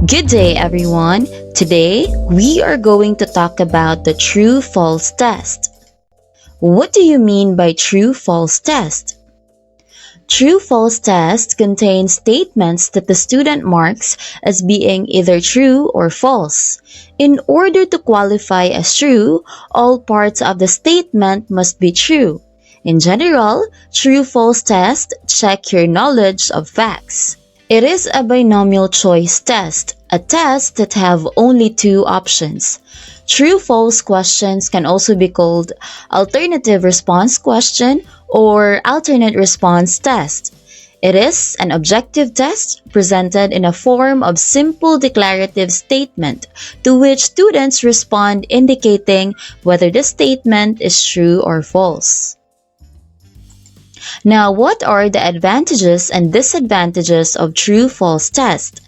Good day, everyone. Today, we are going to talk about the true-false test. What do you mean by true-false test? True-false test contains statements that the student marks as being either true or false. In order to qualify as true, all parts of the statement must be true. In general, true-false test check your knowledge of facts. It is a binomial choice test, a test that have only two options. True-false questions can also be called alternative response question or alternate response test. It is an objective test presented in a form of simple declarative statement to which students respond indicating whether the statement is true or false. Now, what are the advantages and disadvantages of true-false test?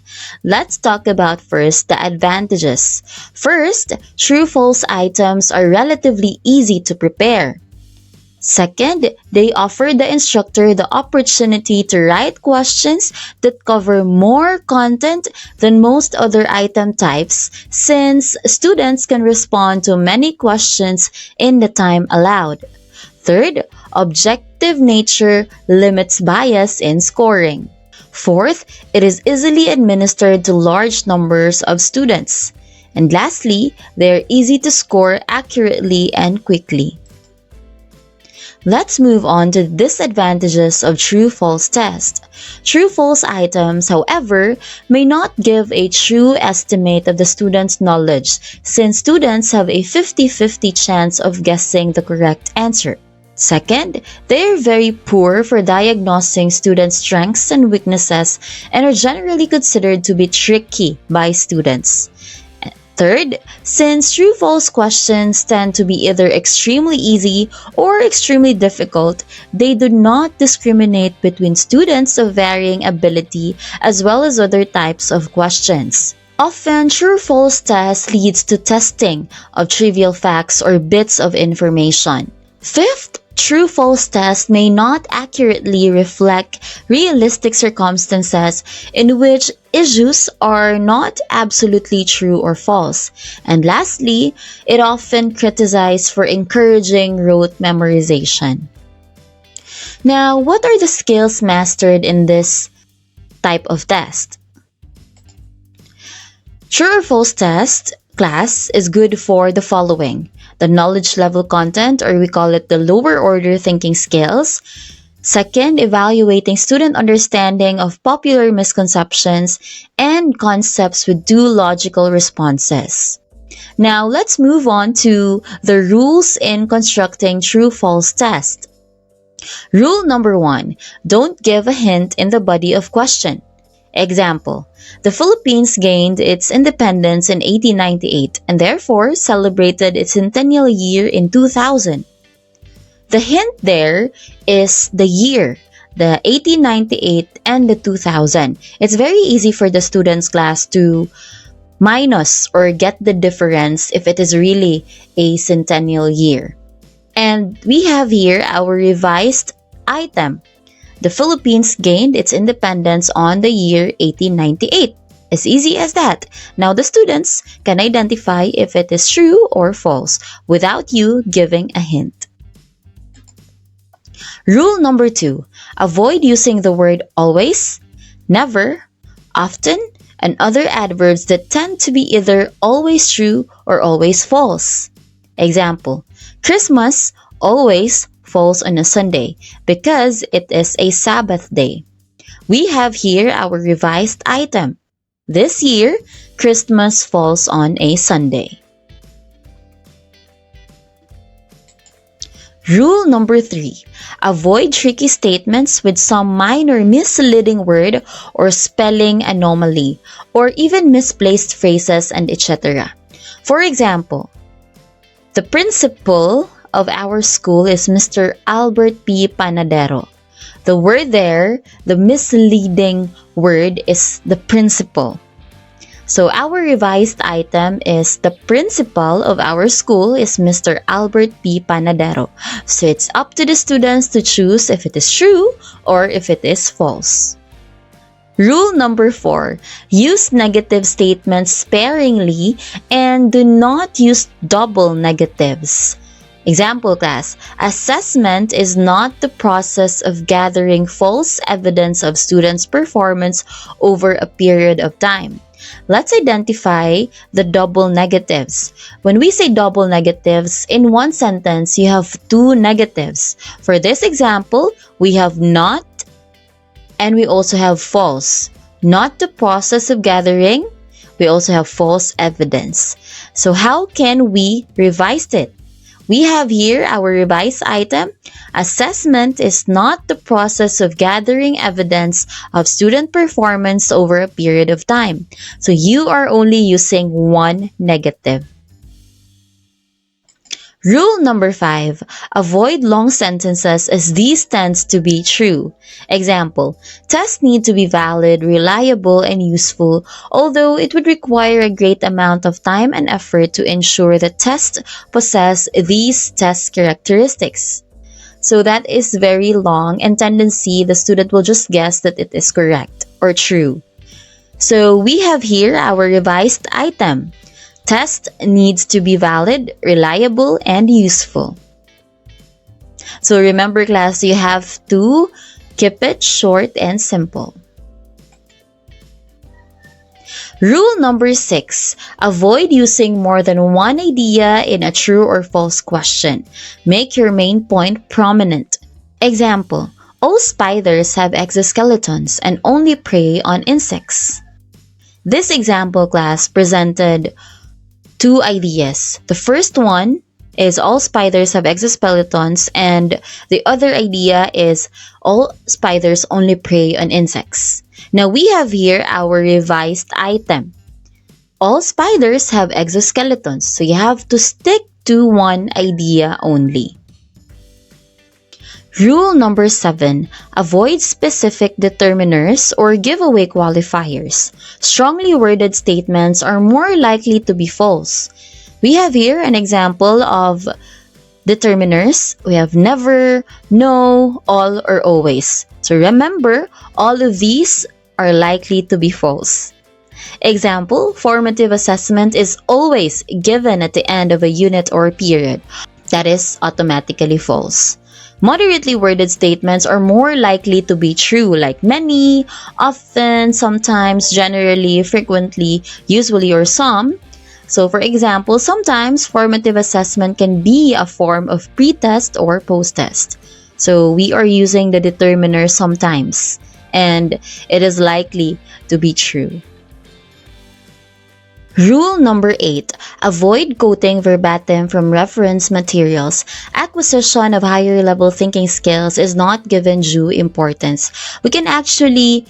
Let's talk about first the advantages. First, true-false items are relatively easy to prepare. Second, they offer the instructor the opportunity to write questions that cover more content than most other item types since students can respond to many questions in the time allowed. Third, objective nature limits bias in scoring. Fourth, it is easily administered to large numbers of students. And lastly, they are easy to score accurately and quickly. Let's move on to the disadvantages of true-false test. True-false items, however, may not give a true estimate of the student's knowledge since students have a 50-50 chance of guessing the correct answer. Second, they are very poor for diagnosing students' strengths and weaknesses and are generally considered to be tricky by students. Third, since true-false questions tend to be either extremely easy or extremely difficult, they do not discriminate between students of varying ability as well as other types of questions. Often, true-false test leads to testing of trivial facts or bits of information. Fifth, true-false test may not accurately reflect realistic circumstances in which issues are not absolutely true or false. And lastly, it often criticized for encouraging rote memorization. Now, what are the skills mastered in this type of test? True or false test class is good for the following: the knowledge level content, or we call it the lower order thinking skills. Second, evaluating student understanding of popular misconceptions and concepts with due logical responses. Now, let's move on to the rules in constructing true-false test. Rule number 1, don't give a hint in the body of question. Example, the Philippines gained its independence in 1898 and therefore celebrated its centennial year in 2000. The hint there is the year, the 1898 and the 2000. It's very easy for the students class to minus or get the difference if it is really a centennial year. And we have here our revised item. The Philippines gained its independence on the year 1898. As easy as that. Now the students can identify if it is true or false without you giving a hint. Rule number 2, avoid using the word always, never, often, and other adverbs that tend to be either always true or always false. Example, Christmas always falls on a Sunday because it is a Sabbath day. We have here our revised item. This year, Christmas falls on a Sunday. Rule number 3, avoid tricky statements with some minor misleading word or spelling anomaly, or even misplaced phrases and etc. For example, the principal of our school is Mr. Albert P. Panadero. The word there, the misleading word is the principal. So our revised item is the principal of our school is Mr. Albert P. Panadero. So it's up to the students to choose if it is true or if it is false. Rule number 4, use negative statements sparingly and do not use double negatives. Example class, assessment is not the process of gathering false evidence of students' performance over a period of time. Let's identify the double negatives. When we say double negatives, in one sentence, you have two negatives. For this example, we have not and we also have false. Not the process of gathering, we also have false evidence. So how can we revise it? We have here our revised item. Assessment is not the process of gathering evidence of student performance over a period of time. So you are only using one negative. Rule number 5, avoid long sentences as these tends to be true. Example, tests need to be valid, reliable, and useful, although it would require a great amount of time and effort to ensure that tests possess these test characteristics. So that is very long and tendency the student will just guess that it is correct or true. So we have here our revised item. Test needs to be valid, reliable, and useful. So remember class, you have to keep it short and simple. Rule number 6, avoid using more than one idea in a true or false question. Make your main point prominent. Example, all spiders have exoskeletons and only prey on insects. This example class presented two ideas. The first one is all spiders have exoskeletons, and the other idea is all spiders only prey on insects. Now we have here our revised item. All spiders have exoskeletons, so you have to stick to one idea only. Rule number 7, avoid specific determiners or giveaway qualifiers. Strongly worded statements are more likely to be false. We have here an example of determiners. We have never, no, all, or always. So remember, all of these are likely to be false. Example, formative assessment is always given at the end of a unit or period. That is automatically false. Moderately worded statements are more likely to be true, like many, often, sometimes, generally, frequently, usually, or some. So for example, sometimes formative assessment can be a form of pre-test or post-test. So we are using the determiner sometimes, and it is likely to be true. Rule number 8, avoid quoting verbatim from reference materials. Acquisition of higher level thinking skills is not given due importance. We can actually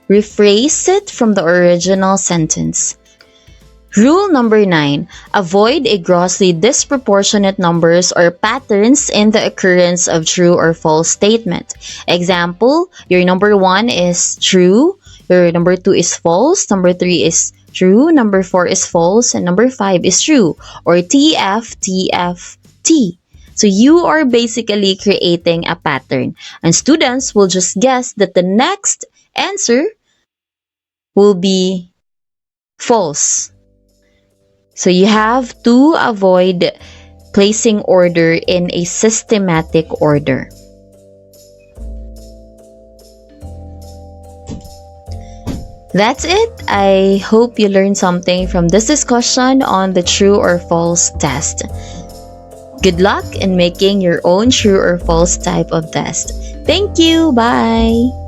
rephrase it from the original sentence. Rule number 9, avoid a grossly disproportionate numbers or patterns in the occurrence of true or false statement. Example, your number 1 is true, your number 2 is false, number 3 is true, number 4 is false, and number 5 is true, or TF, TF, T. So you are basically creating a pattern, and students will just guess that the next answer will be false. So you have to avoid placing order in a systematic order. That's it. I hope you learned something from this discussion on the true or false test. Good luck in making your own true or false type of test. Thank you. Bye.